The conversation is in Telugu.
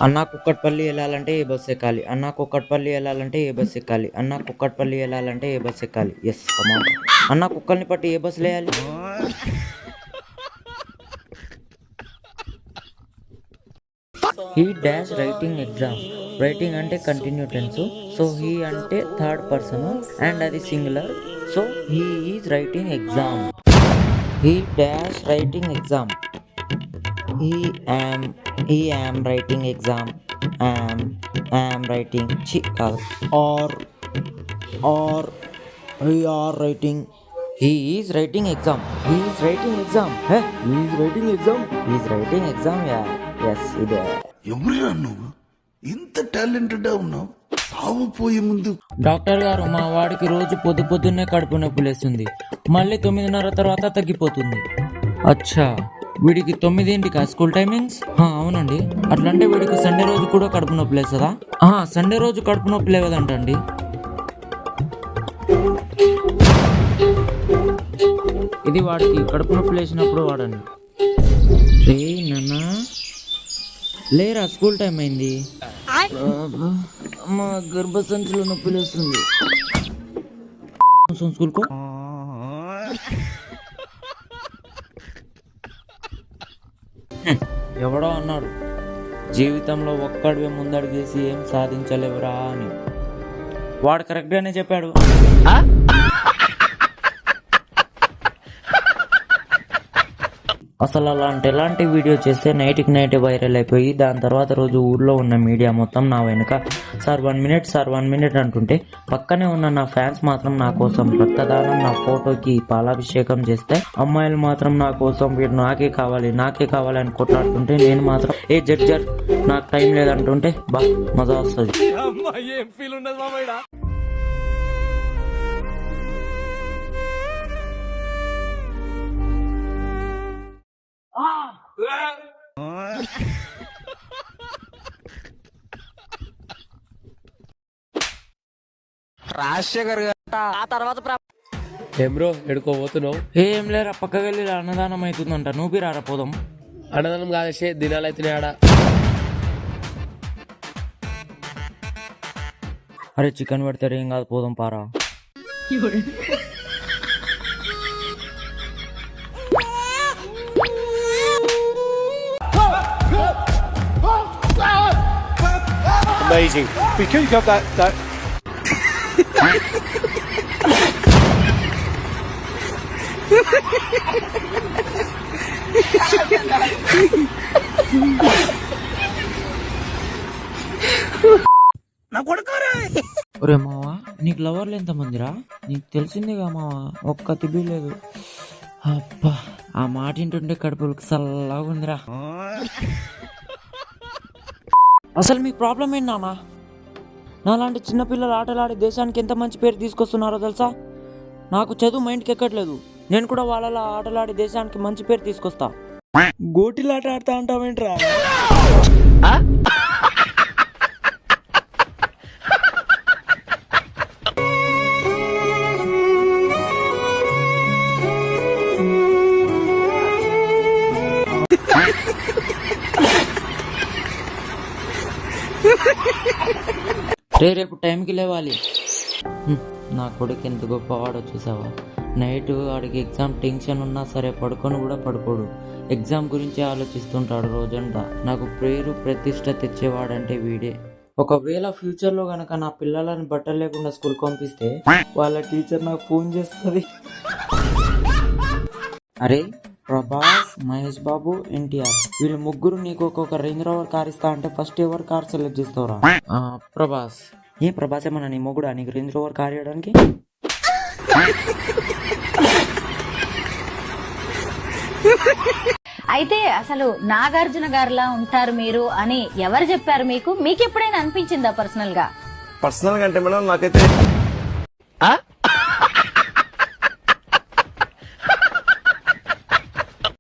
అన్నా కుక్కట్పల్లి వెళ్ళాలంటే ఏ బస్ ఎక్కాలి? అన్నా కుక్కట్పల్లి వెళ్ళాలంటే ఏ బస్ ఎక్కాలి? అన్నా కుక్కట్పల్లి వెళ్ళాలంటే ఏ బస్ ఎక్కాలి? Yes come on. అన్నా కుక్కల్ని పట్టి ఏ బస్సులో వేయాలి? He dash writing exam. Writing అంటే కంటిన్యూ టెన్స్. సో హీ అంటే థర్డ్ పర్సన్ అండ్ అది singular. So he is writing exam. He dash writing exam. He am writing exam. Am writing or he are writing. He is writing exam. He is writing exam. He is writing exam. He is writing exam. Yeah. Yes, ఇదే. ఎవరురా నువ్వు ఇంత టాలెంటెడ్ ఉన్నావు? సావు పోయే ముందు డాక్టర్ గారు, మా వాడికి రోజు పొద్దున్నే కడుపు నొప్పి లేస్తుంది, మళ్ళీ 9:30 తర్వాత తగ్గిపోతుంది. అచ్చా, వీడికి 9ంటికా స్కూల్ టైమింగ్స్? అవునండి. అట్లంటే వీడికి సండే రోజు కూడా కడుపు నొప్పి లేస్తుందా? సండే రోజు కడుపు నొప్పి లేవదంటండి. ఇది వాడికి కడుపు నొప్పి లేచినప్పుడు వాడండి. రే నాన్న, లేరా, స్కూల్ టైం అయింది. మా గర్భసంచిలో నొప్పి లేస్తుంది. స్కూల్కో. ఎవడో అన్నాడు, జీవితంలో ఒక్కడివే ముందడుగేసి ఏం సాధించలేవురా అని. వాడు కరెక్ట్గానే చెప్పాడు. అసలు ఎలాంటి వీడియో చేస్తే నైట్కి నైట్ వైరల్ అయిపోయి దాని తర్వాత రోజు ఊర్లో ఉన్న మీడియా మొత్తం నా వెనుక సార్ 1 మినిట్ అంటుంటే, పక్కనే ఉన్న నా ఫ్యాన్స్ మాత్రం నా కోసం రక్తదానం, నా ఫోటోకి పాలాభిషేకం చేస్తే, అమ్మాయిలు మాత్రం నా కోసం వీడు నాకే కావాలి అని కొట్లాడుతుంటే, నేను మాత్రం ఏ జడ్జర్ నాకు టైం లేదంటుంటే బా మజా వస్తుంది. రాజశేఖర్ ఆ తర్వాత ఏం బ్రో ఎడుకోబోతున్నావు? ఏం లేరా, పక్కకి వెళ్ళి అన్నదానం అవుతుందంట, నువ్వు రారా పోదాం. అన్నదానం కాదేసే దినాలు అవుతున్నాయి ఆడ. అరే చికెన్ పెడతారు, ఏం కాదు, పోదాం పారా. Amazing. Because you've got that ఒరే మావా, నీకు లవర్లు ఎంతమందిరా? నీకు తెలిసిందేగా మావా, ఒక్క తిబ్బి లేదు. అబ్బా, ఆ మాట వింటుంటే కడుపులకు చల్లగా ఉందిరా. అసలు మీ ప్రాబ్లం ఏంటి నాన్న? నాలాంటి చిన్నపిల్లలు ఆటలాడి దేశానికి ఎంత మంచి పేరు తీసుకొస్తున్నారో తెలుసా? నాకు చదువు మైండ్కి ఎక్కట్లేదు. నేను కూడా వాళ్ళలా ఆటలాడి దేశానికి మంచి పేరు తీసుకొస్తా. గోటిలాట ఆడతా అంటావేంట్రా? రేపు టైంకి లేవాలి. నా కొడుకు ఎంత గొప్పవాడో చూసావా? నైట్ వాడికి ఎగ్జామ్ టెన్షన్ ఉన్నా సరే పడుకొని కూడా పడుకోడు, ఎగ్జామ్ గురించి ఆలోచిస్తుంటాడు రోజంతా. నాకు పేరు ప్రతిష్ట తెచ్చేవాడంటే వీడే. ఒకవేళ ఫ్యూచర్లో గనక నా పిల్లలని బట్టలు లేకుండా స్కూల్ పంపిస్తే వాళ్ళ టీచర్ నాకు ఫోన్ చేస్తుంది. అరే ప్రభాస్, మహేష్ బాబు, ఎన్టీఆర్ వీళ్ళు ముగ్గురు నీకు ఒక్కొక్క రేంజ్ రోవర్ కార్ ఇస్తా అంటే ఫస్ట్ ఎవరు కార్ సెలెక్ట్ చేస్తావురా? ప్రభాస్. ఏ ప్రభాస్ ఏమన్నా నీ మొగుడా నీకు రేంజ్ రోవర్ కార్ ఇవ్వడానికి? అయితే అసలు నాగార్జున గారిలా ఉంటారు మీరు అని ఎవరు చెప్పారు మీకు? మీకు ఎప్పుడైనా అనిపించిందా పర్సనల్ గా? పర్సనల్ గా అంటే మేడం నాకైతే